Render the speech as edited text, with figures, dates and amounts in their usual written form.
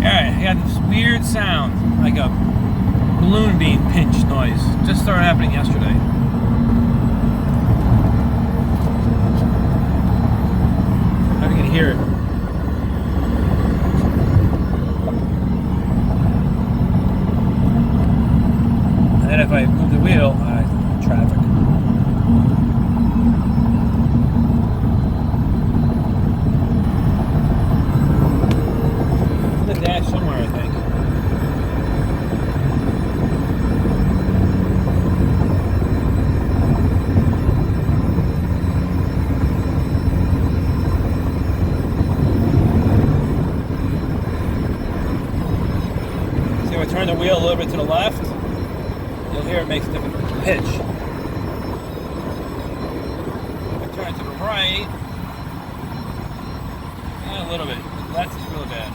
Alright, I got this weird sound, like a balloon being pinched noise. Just started happening yesterday. I can hear it. And then if I move the wheel, traffic. The dash somewhere, I think. See, if I turn the wheel a little bit to the left, you'll hear it makes a different pitch. If I turn it to the right, a little bit. That's really bad.